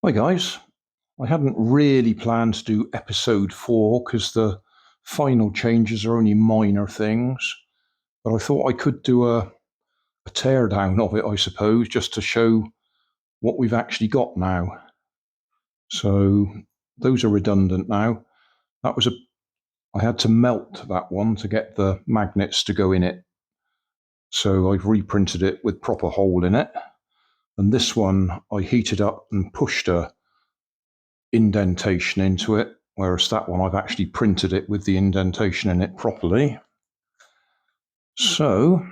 Hi guys, I hadn't really planned to do episode 4 because the final changes are only minor things, but I thought I could do a teardown of it, I suppose, just to show what we've actually got now. So those are redundant now. I had to melt that one to get the magnets to go in it. So I've reprinted it with proper hole in it. And this one I heated up and pushed a indentation into it, whereas that one I've actually printed it with the indentation in it properly. So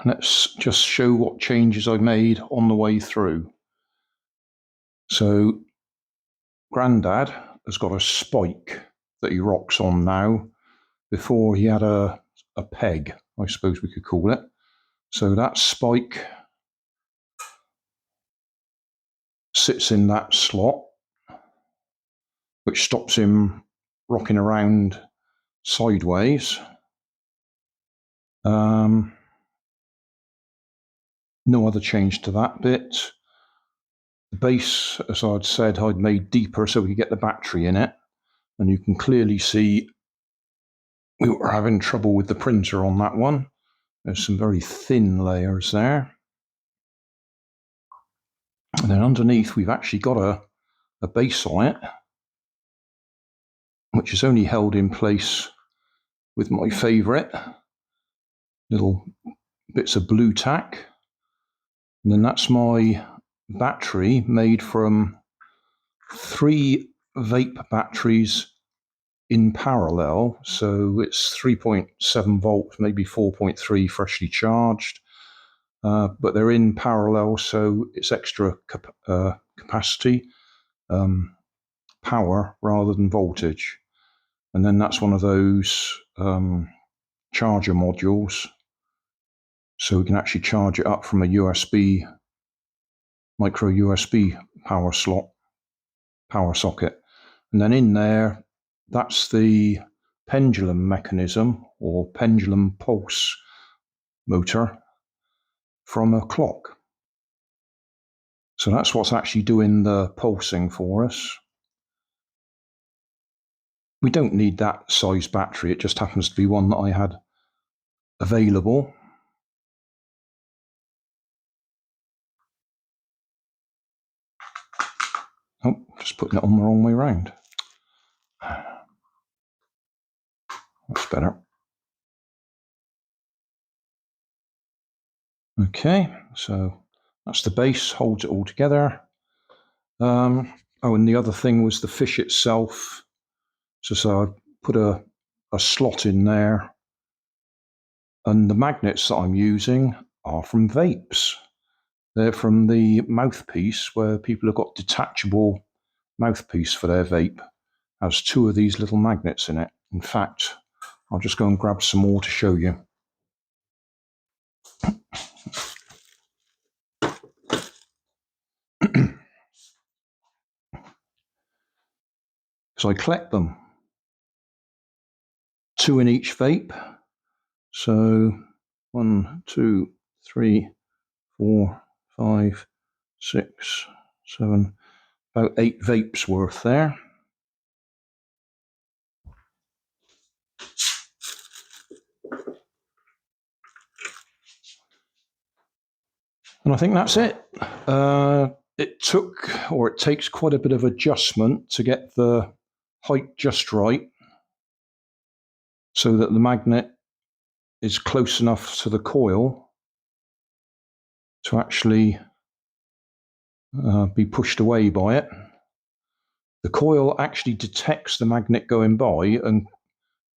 let's just show what changes I made on the way through. So Grandad has got a spike that he rocks on now. Before he had a peg, I suppose we could call it. So that spike sits in that slot, which stops him rocking around sideways. No other change to that bit. The base, as I'd said, I'd made deeper so we could get the battery in it. And you can clearly see we were having trouble with the printer on that one. There's some very thin layers there. And then underneath we've actually got a base on it, which is only held in place with my favourite little bits of blue tack. And then that's my battery made from 3 vape batteries in parallel. So it's 3.7 volts, maybe 4.3 freshly charged. But they're in parallel, so it's extra capacity, power rather than voltage. And then that's one of those charger modules, so we can actually charge it up from a micro USB power socket. And then in there, that's the pendulum mechanism or pendulum pulse motor from a clock. So that's what's actually doing the pulsing for us. We don't need that size battery, it just happens to be one that I had available. Oh, just putting it on the wrong way round. That's better. Okay, so that's the base, holds it all together. Oh, and the other thing was the fish itself. So I put a slot in there, and the magnets that I'm using are from vapes. They're from the mouthpiece, where people have got detachable mouthpiece for their vape. Has 2 of these little magnets in it. In fact, I'll just go and grab some more to show you. So I collect them, 2 in each vape. So 1, 2, 3, 4, 5, 6, 7, about 8 vapes worth there. And I think that's it. It takes quite a bit of adjustment to get the height just right, so that the magnet is close enough to the coil to actually be pushed away by it. The coil actually detects the magnet going by and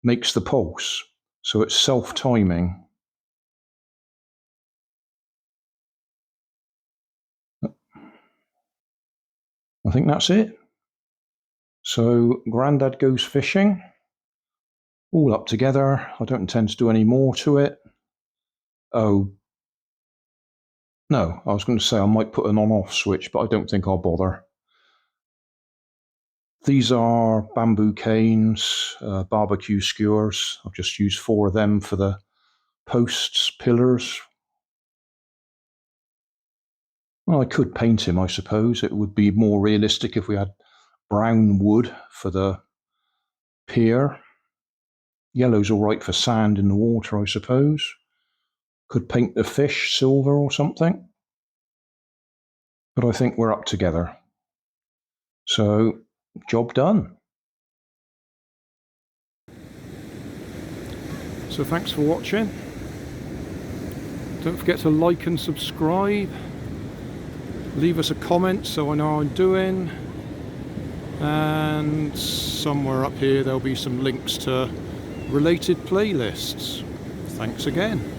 makes the pulse, so it's self-timing. I think that's it. So Grandad goes fishing, all up together. I don't intend to do any more to it. Oh, no, I was going to say I might put an on-off switch, but I don't think I'll bother. These are bamboo canes, barbecue skewers. I've just used 4 of them for the posts, pillars. Well, I could paint him, I suppose. It would be more realistic if we had brown wood for the pier. Yellow's all right for sand in the water, I suppose. Could paint the fish silver or something. But I think we're up together. So, job done. So thanks for watching. Don't forget to like and subscribe. Leave us a comment so I know how I'm doing. And somewhere up here there'll be some links to related playlists. Thanks again.